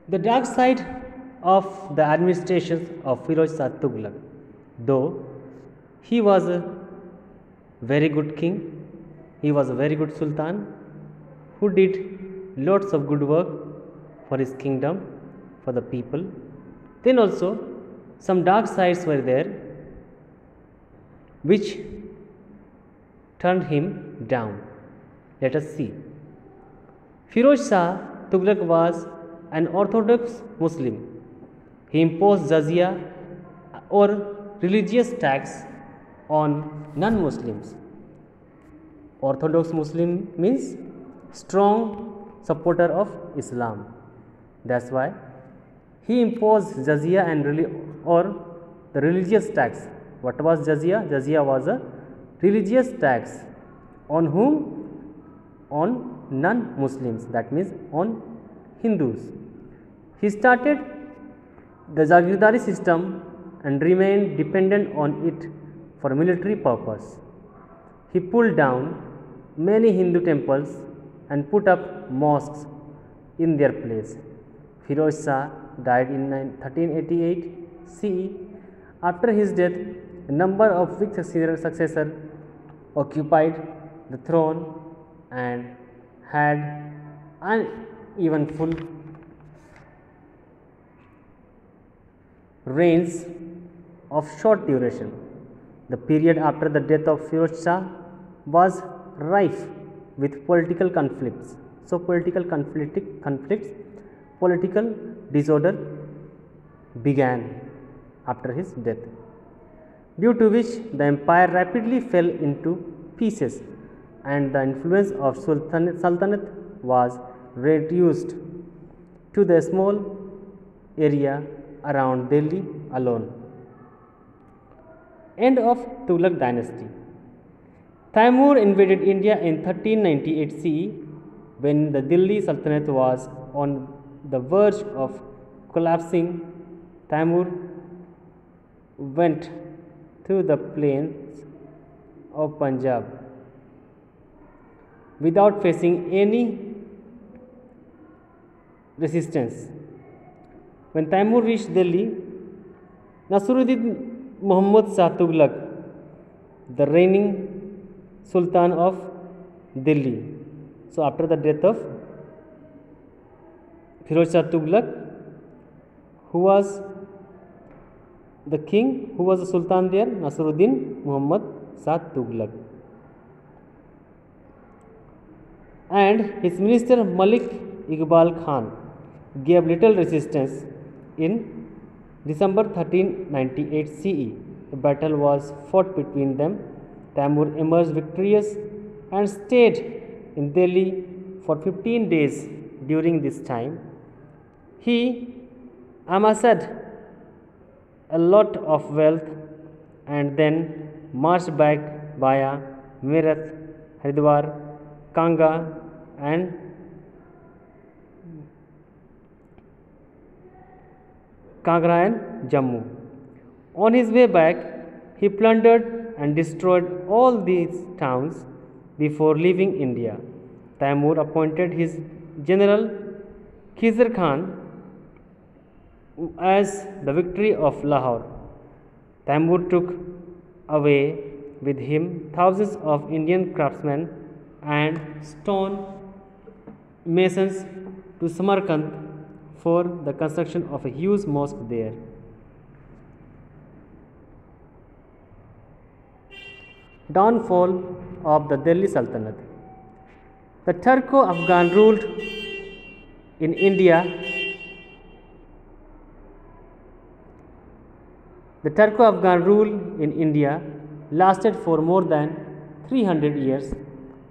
The dark side of the administration of Firoz Shah Tughlaq, though he was a very good king, he was a very good sultan who did lots of good work for his kingdom, for the people. Then also some dark sides were there which turned him down. Let us see. Firoz Shah Tughlaq was an orthodox Muslim. He imposed jizya or religious tax on non-Muslims. Orthodox Muslim means strong supporter of Islam. That's why he imposed jizya or the religious tax. What was jizya? Jizya was a religious tax on whom? On non-Muslims, that means on Hindus. He started the Jagirdari system and remained dependent on it for military purpose. He pulled down many Hindu temples and put up mosques in their place. Firoz Shah died in 1388 CE. After his death, a number of weak successors occupied the throne and had uneventful reigns of short duration. The period after the death of Firoz Shah was rife with political conflicts. So, political political disorder began after his death, due to which the empire rapidly fell into pieces and the influence of Sultanate was reduced to the small area around Delhi alone. End of Tughlaq dynasty. Taimur invaded India in 1398 CE when the Delhi Sultanate was on the verge of collapsing. Taimur went to the plains of Punjab without facing any resistance. When Taimur reached Delhi, Nasruddin Muhammad Shah Tughlaq, the reigning Sultan of Delhi. So, after the death of Firoz Shah Tughlaq, who was the king, who was the Sultan there? Nasruddin Muhammad Shah Tughlaq. And his minister Malik Iqbal Khan gave little resistance. In December 1398 CE, a battle was fought between them. Taimur emerged victorious and stayed in Delhi for 15 days. During this time, he amassed a lot of wealth and then marched back via Meerut, Haridwar, Kanga and Kangra and Jammu. On his way back, he plundered and destroyed all these towns before leaving India. Taimur appointed his general Khizr Khan as the victory of Lahore. Taimur took away with him thousands of Indian craftsmen and stone masons to Samarkand for the construction of a huge mosque there. Downfall of the Delhi Sultanate. The Turco-Afghan ruled in India. The Turco-Afghan rule in India lasted for more than 300 years,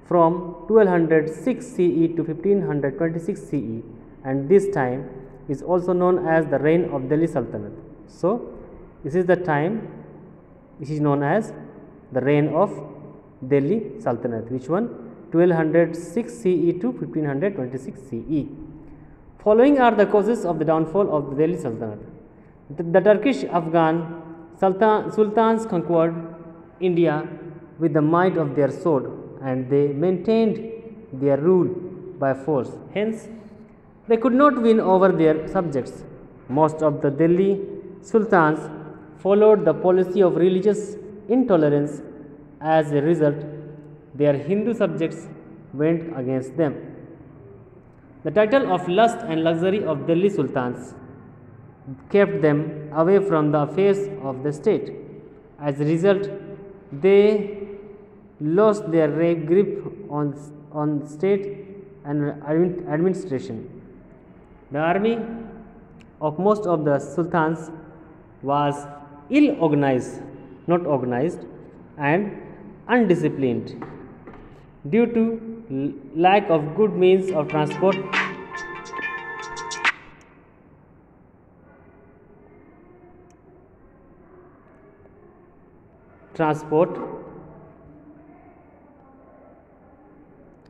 from 1206 CE to 1526 CE, and this time is also known as the reign of Delhi Sultanate. So, this is the time which is known as the reign of Delhi Sultanate. Which one? 1206 CE to 1526 CE. Following are the causes of the downfall of the Delhi Sultanate. The Turkish Afghan sultans conquered India with the might of their sword, and they maintained their rule by force. Hence, They could not win over their subjects. Most of the Delhi sultans followed the policy of religious intolerance. As a result, their Hindu subjects went against them. The title of lust and luxury of Delhi sultans kept them away from the affairs of the state. As a result, they lost their grip on state and administration. The army of most of the sultans was ill organized, not organized, and undisciplined. Due to lack of good means of transport,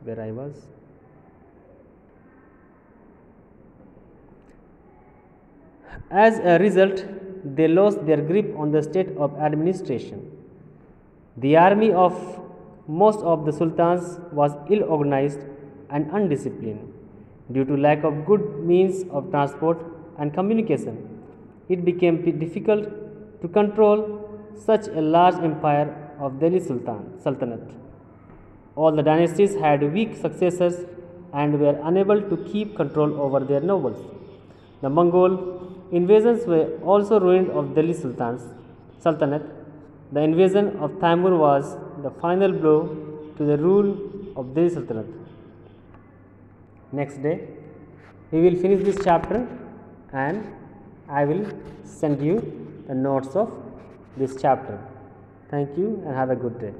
where I was. As a result, they lost their grip on the state of administration. The army of most of the sultans was ill organized and undisciplined. Due to lack of good means of transport and communication, it became difficult to control such a large empire of Delhi Sultanate. All the dynasties had weak successors and were unable to keep control over their nobles. The Mongol invasions were also ruined of Delhi Sultanate. The invasion of Taimur was the final blow to the rule of Delhi Sultanate. Next day, we will finish this chapter and I will send you the notes of this chapter. Thank you and have a good day.